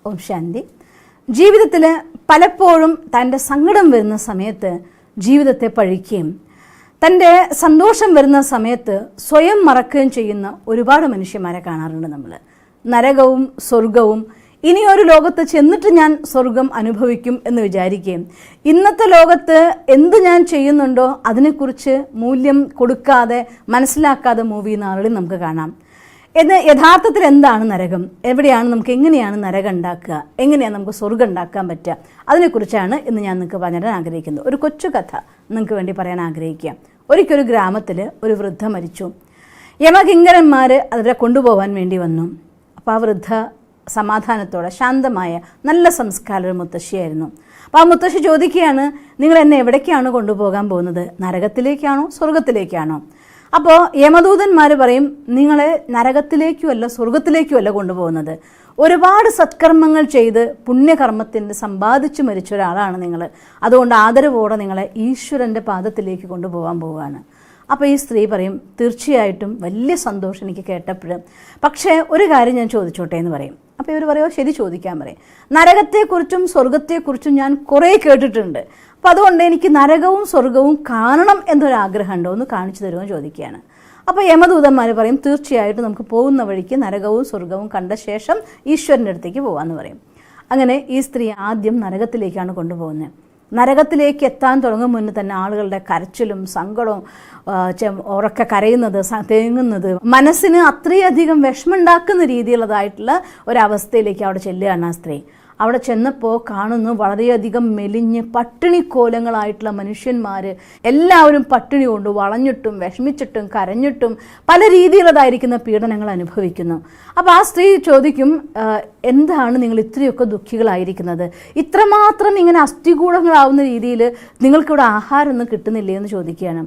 ഓം ശാന്തി. ജീവിതത്തിൽ പലപ്പോഴും തൻ്റെ സങ്കടം വരുന്ന സമയത്ത് ജീവിതത്തെ പഴിക്കുകയും തൻ്റെ സന്തോഷം വരുന്ന സമയത്ത് സ്വയം മറക്കുകയും ചെയ്യുന്ന ഒരുപാട് മനുഷ്യന്മാരെ കാണാറുണ്ട് നമ്മൾ. നരകവും സ്വർഗവും ഇനിയൊരു ലോകത്ത് ചെന്നിട്ട് ഞാൻ സ്വർഗം അനുഭവിക്കും എന്ന് വിചാരിക്കുകയും ഇന്നത്തെ ലോകത്ത് എന്ത് ഞാൻ ചെയ്യുന്നുണ്ടോ അതിനെക്കുറിച്ച് മൂല്യം കൊടുക്കാതെ മനസ്സിലാക്കാതെ മൂവ് ചെയ്യുന്ന ആളുകളെ നമുക്ക് കാണാം. എന്ന് യഥാർത്ഥത്തിൽ എന്താണ് നരകം, എവിടെയാണ് നമുക്ക് എങ്ങനെയാണ് നരകം ഉണ്ടാക്കുക, എങ്ങനെയാണ് നമുക്ക് സ്വർഗ്ഗം ഉണ്ടാക്കാൻ പറ്റുക, അതിനെക്കുറിച്ചാണ് ഇന്ന് ഞാൻ നിങ്ങൾക്ക് പറഞ്ഞിടാൻ ആഗ്രഹിക്കുന്നത്. ഒരു കൊച്ചു കഥ നിങ്ങൾക്ക് വേണ്ടി പറയാൻ ആഗ്രഹിക്കുക. ഒരിക്കലൊരു ഗ്രാമത്തിൽ ഒരു വൃദ്ധ മരിച്ചു. യമകിങ്കരന്മാർ അവരെ കൊണ്ടുപോകാൻ വേണ്ടി വന്നു. അപ്പോൾ ആ വൃദ്ധ സമാധാനത്തോടെ ശാന്തമായ നല്ല സംസ്കാര ഒരു മുത്തശ്ശിയായിരുന്നു. അപ്പോൾ ആ മുത്തശ്ശി ചോദിക്കുകയാണ്, നിങ്ങൾ എന്നെ എവിടേക്കാണ് കൊണ്ടുപോകാൻ പോകുന്നത്, നരകത്തിലേക്കാണോ സ്വർഗത്തിലേക്കാണോ? അപ്പോൾ യമദൂതന്മാർ പറയും, നിങ്ങളെ നരകത്തിലേക്കുമല്ല സ്വർഗത്തിലേക്കുമല്ല കൊണ്ടുപോകുന്നത്, ഒരുപാട് സത്കർമ്മങ്ങൾ ചെയ്ത് പുണ്യകർമ്മത്തിൻ്റെ സമ്പാദിച്ചു മരിച്ച ഒരാളാണ് നിങ്ങൾ, അതുകൊണ്ട് ആദരവോടെ നിങ്ങളെ ഈശ്വരൻ്റെ പാദത്തിലേക്ക് കൊണ്ടുപോകാൻ പോവുകയാണ്. അപ്പോൾ ഈ സ്ത്രീ പറയും, തീർച്ചയായിട്ടും വലിയ സന്തോഷം എനിക്ക് കേട്ടപ്പോഴും, പക്ഷേ ഒരു കാര്യം ഞാൻ ചോദിച്ചോട്ടെ എന്ന് പറയും. അപ്പോൾ ഇവർ പറയുമോ, ശരി ചോദിക്കാൻ പറയും. നരകത്തെക്കുറിച്ചും സ്വർഗത്തെക്കുറിച്ചും ഞാൻ കുറേ കേട്ടിട്ടുണ്ട്, അപ്പോൾ അതുകൊണ്ട് എനിക്ക് നരകവും സ്വർഗവും കാണണം എന്നൊരാഗ്രഹമുണ്ടോ, ഒന്ന് കാണിച്ചു തരുമോ ചോദിക്കുകയാണ്. അപ്പോൾ യമദൂതന്മാർ പറയും, തീർച്ചയായിട്ടും നമുക്ക് പോകുന്ന വഴിക്ക് നരകവും സ്വർഗവും കണ്ട ശേഷം ഈശ്വരൻ്റെ അടുത്തേക്ക് പോകാമെന്ന് പറയും. അങ്ങനെ ഈ സ്ത്രീ ആദ്യം നരകത്തിലേക്കാണ് കൊണ്ടുപോകുന്നത്. നരകത്തിലേക്ക് എത്താൻ തുടങ്ങും മുന്നേ തന്നെ ആളുകളുടെ കരച്ചിലും സങ്കടവും ഉറക്കെ കരയുന്നത്, തേങ്ങുന്നത്, മനസ്സിന് അത്രയധികം വിഷമമുണ്ടാക്കുന്ന രീതിയിലുള്ളതായിട്ടുള്ള ഒരവസ്ഥയിലേക്ക് അവിടെ ചെല്ലുകയാണ് ആ സ്ത്രീ. അവിടെ ചെന്നപ്പോൾ കാണുന്നു വളരെയധികം മെലിഞ്ഞ് പട്ടിണിക്കോലങ്ങളായിട്ടുള്ള മനുഷ്യന്മാർ, എല്ലാവരും പട്ടിണി കൊണ്ട് വളഞ്ഞിട്ടും വിഷമിച്ചിട്ടും കരഞ്ഞിട്ടും പല രീതിയിലുള്ളതായിരിക്കുന്ന പീഡനങ്ങൾ അനുഭവിക്കുന്നു. അപ്പോൾ ആ സ്ത്രീ ചോദിക്കും, എന്താണ് നിങ്ങൾ ഇത്രയൊക്കെ ദുഃഖികളായിരിക്കുന്നത്, ഇത്രമാത്രം ഇങ്ങനെ അസ്ഥികൂടങ്ങളാവുന്ന രീതിയിൽ നിങ്ങൾക്കിവിടെ ആഹാരമൊന്നും കിട്ടുന്നില്ലേ എന്ന് ചോദിക്കുകയാണ്.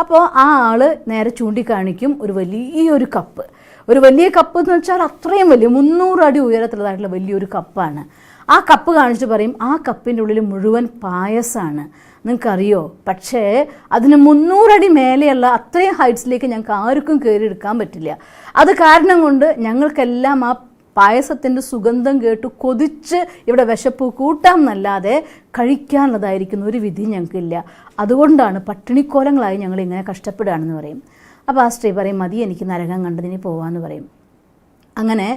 അപ്പോൾ ആ ആള് നേരെ ചൂണ്ടിക്കാണിക്കും ഒരു വലിയൊരു കപ്പ്. ഒരു വലിയ കപ്പ് എന്ന് വെച്ചാൽ അത്രയും വലിയ 300 അടി ഉയരത്തിലുള്ളതായിട്ടുള്ള വലിയൊരു കപ്പാണ്. ആ കപ്പ് കാണിച്ച് പറയും, ആ കപ്പിൻ്റെ ഉള്ളിൽ മുഴുവൻ പായസമാണ്, നിങ്ങൾക്കറിയോ? പക്ഷേ അതിന് 300 അടി മേലെയുള്ള അത്രയും ഹൈറ്റ്സിലേക്ക് ഞങ്ങൾക്ക് ആർക്കും കയറിയെടുക്കാൻ പറ്റില്ല. അത് കാരണം കൊണ്ട് ഞങ്ങൾക്കെല്ലാം ആ പായസത്തിൻ്റെ സുഗന്ധം കേട്ട് കൊതിച്ച് ഇവിടെ വിശപ്പ് കൂട്ടാം എന്നല്ലാതെ കഴിക്കാനുള്ളതായിരിക്കുന്ന ഒരു വിധി ഞങ്ങൾക്കില്ല, അതുകൊണ്ടാണ് പട്ടിണിക്കോലങ്ങളായി ഞങ്ങൾ ഇങ്ങനെ കഷ്ടപ്പെടുകയാണെന്ന് പറയും. അപ്പോൾ ആ സ്ത്രീ പറയും, മതി, എനിക്ക് നരകം കണ്ടതിന് പോവാമെന്ന് പറയും. അങ്ങനെ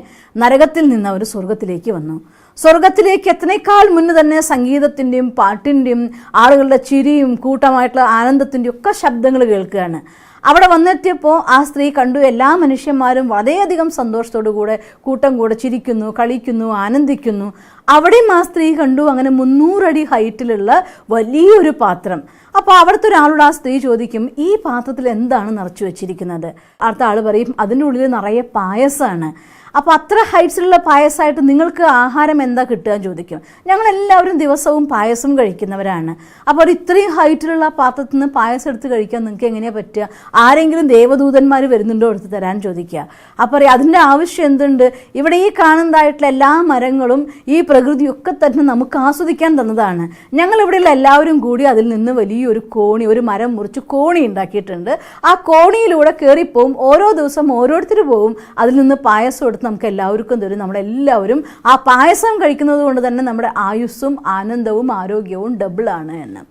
നരകത്തിൽ നിന്ന് അവർ സ്വർഗത്തിലേക്ക് വന്നു. സ്വർഗത്തിലേക്ക് എത്തനേക്കാൾ മുന്നേ തന്നെ സംഗീതത്തിൻ്റെയും പാട്ടിൻ്റെയും ആളുകളുടെ ചിരിയും കൂട്ടമായിട്ടുള്ള ആനന്ദത്തിൻ്റെയും ഒക്കെ ശബ്ദങ്ങൾ കേൾക്കുകയാണ്. അവിടെ വന്നെത്തിയപ്പോൾ ആ സ്ത്രീ കണ്ടു, എല്ലാ മനുഷ്യന്മാരും വളരെയധികം സന്തോഷത്തോടു കൂടെ കൂട്ടം കൂടെ ചിരിക്കുന്നു, കളിക്കുന്നു, ആനന്ദിക്കുന്നു. അവിടെയും ആ സ്ത്രീ കണ്ടു അങ്ങനെ 300 അടി ഹൈറ്റിലുള്ള വലിയൊരു പാത്രം. അപ്പോൾ അവിടുത്തെ ഒരാളോട് ആ സ്ത്രീ ചോദിക്കും, ഈ പാത്രത്തിൽ എന്താണ് നിറച്ചു വെച്ചിരിക്കുന്നത്? അടുത്ത ആൾ പറയും, അതിൻ്റെ ഉള്ളിൽ നിറയെ പായസമാണ്. അപ്പോൾ അത്ര ഹൈറ്റ്സിലുള്ള പായസമായിട്ട് നിങ്ങൾക്ക് ആഹാരം എന്താ കിട്ടുക എന്ന് ചോദിക്കും. ഞങ്ങളെല്ലാവരും ദിവസവും പായസം കഴിക്കുന്നവരാണ്. അപ്പോൾ ഇത്രയും ഹൈറ്റിലുള്ള പാത്രത്തിൽ നിന്ന് പായസം എടുത്ത് കഴിക്കാൻ നിങ്ങൾക്ക് എങ്ങനെയാണ് പറ്റുക? ആരെങ്കിലും ദേവദൂതന്മാർ വരുന്നുണ്ടോ എടുത്ത് തരാൻ ചോദിക്കുക. അപ്പോൾ അതിൻ്റെ ആവശ്യം എന്തുണ്ട്? ഇവിടെ ഈ കാണുന്നതായിട്ടുള്ള എല്ലാ മരങ്ങളും ഈ പ്രകൃതിയൊക്കെ തന്നെ നമുക്ക് ആസ്വദിക്കാൻ തന്നതാണ്. ഞങ്ങളിവിടെയുള്ള എല്ലാവരും കൂടി അതിൽ നിന്ന് വലിയൊരു കോണി, ഒരു മരം മുറിച്ച് കോണി ഉണ്ടാക്കിയിട്ടുണ്ട്. ആ കോണിയിലൂടെ കയറിപ്പോവും, ഓരോ ദിവസം ഓരോരുത്തർ പോവും, അതിൽ നിന്ന് പായസം എടുത്ത് നമുക്ക് എല്ലാവർക്കും തരും. നമ്മളെല്ലാവരും ആ പായസം കഴിക്കുന്നത് കൊണ്ട് തന്നെ നമ്മുടെ ആയുസ്സും ആനന്ദവും ആരോഗ്യവും ഡബിളാണ് എന്ന്.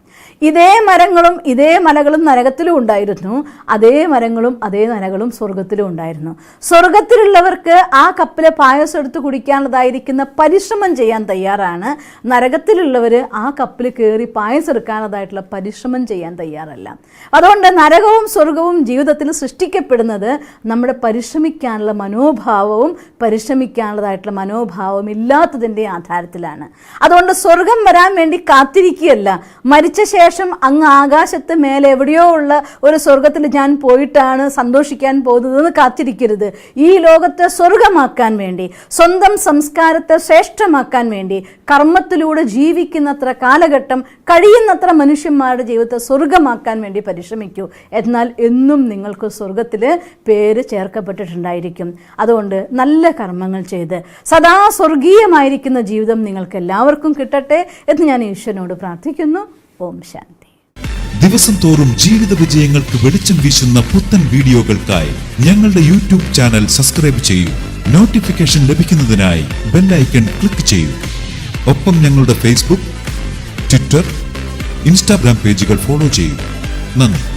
ഇതേ മരങ്ങളും ഇതേ മലകളും നരകത്തിലും ഉണ്ടായിരുന്നു, അതേ മരങ്ങളും അതേ മലകളും സ്വർഗത്തിലും ഉണ്ടായിരുന്നു. സ്വർഗത്തിലുള്ളവർക്ക് ആ കപ്പിലെ പായസം എടുത്ത് കുടിക്കാനുള്ളതായിരിക്കുന്ന പരിശ്രമം ചെയ്യാൻ തയ്യാറാണ്. നരകത്തിലുള്ളവർ ആ കപ്പിൽ കയറി പായസം എടുക്കാനുള്ളതായിട്ടുള്ള പരിശ്രമം ചെയ്യാൻ തയ്യാറല്ല. അതുകൊണ്ട് നരകവും സ്വർഗവും ജീവിതത്തിൽ സൃഷ്ടിക്കപ്പെടുന്നത് നമ്മുടെ പരിശ്രമിക്കാനുള്ള മനോഭാവവും പരിശ്രമിക്കാനുള്ളതായിട്ടുള്ള മനോഭാവവും ഇല്ലാത്തതിൻ്റെ ആധാരത്തിലാണ്. അതുകൊണ്ട് സ്വർഗം വരാൻ വേണ്ടി കാത്തിരിക്കുകയല്ല, മരിച്ച ശേഷം അങ്ങ് ആകാശത്ത് മേലെ എവിടെയോ ഉള്ള ഒരു സ്വർഗത്തിൽ ഞാൻ പോയിട്ടാണ് സന്തോഷിക്കാൻ പോകുന്നതെന്ന് കാത്തിരിക്കരുത്. ഈ ലോകത്തെ സ്വർഗമാക്കാൻ വേണ്ടി, സ്വന്തം സംസ്കാരത്തെ ശ്രേഷ്ഠമാക്കാൻ വേണ്ടി കർമ്മത്തിലൂടെ ജീവിക്കുന്നത്ര കാലഘട്ടം, കഴിയുന്നത്ര മനുഷ്യന്മാരുടെ ജീവിതത്തെ സ്വർഗമാക്കാൻ വേണ്ടി പരിശ്രമിക്കൂ. എന്നാൽ എന്നും നിങ്ങൾക്ക് സ്വർഗത്തിൽ പേര് ചേർക്കപ്പെട്ടിട്ടുണ്ടായിരിക്കും. അതുകൊണ്ട് നല്ല കർമ്മങ്ങൾ ചെയ്ത് സദാ സ്വർഗീയമായിരിക്കുന്ന ജീവിതം നിങ്ങൾക്ക് എല്ലാവർക്കും കിട്ടട്ടെ എന്ന് ഞാൻ ഈശ്വരനോട് പ്രാർത്ഥിക്കുന്നു. ഓം ശാന്തി. ദിവസം തോറും ജീവിത വിജയങ്ങൾക്ക് വെളിച്ചം വീശുന്ന പുത്തൻ വീഡിയോകൾക്കായി ഞങ്ങളുടെ യൂട്യൂബ് ചാനൽ സബ്സ്ക്രൈബ് ചെയ്യൂ. നോട്ടിഫിക്കേഷൻ ലഭിക്കുന്നതിനായി ബെൽ ഐക്കൺ ക്ലിക്ക് ചെയ്യൂ. ഒപ്പം ഞങ്ങളുടെ ഫേസ്ബുക്ക്, ട്വിറ്റർ, ഇൻസ്റ്റാഗ്രാം പേജുകൾ ഫോളോ ചെയ്യൂ. നന്ദി.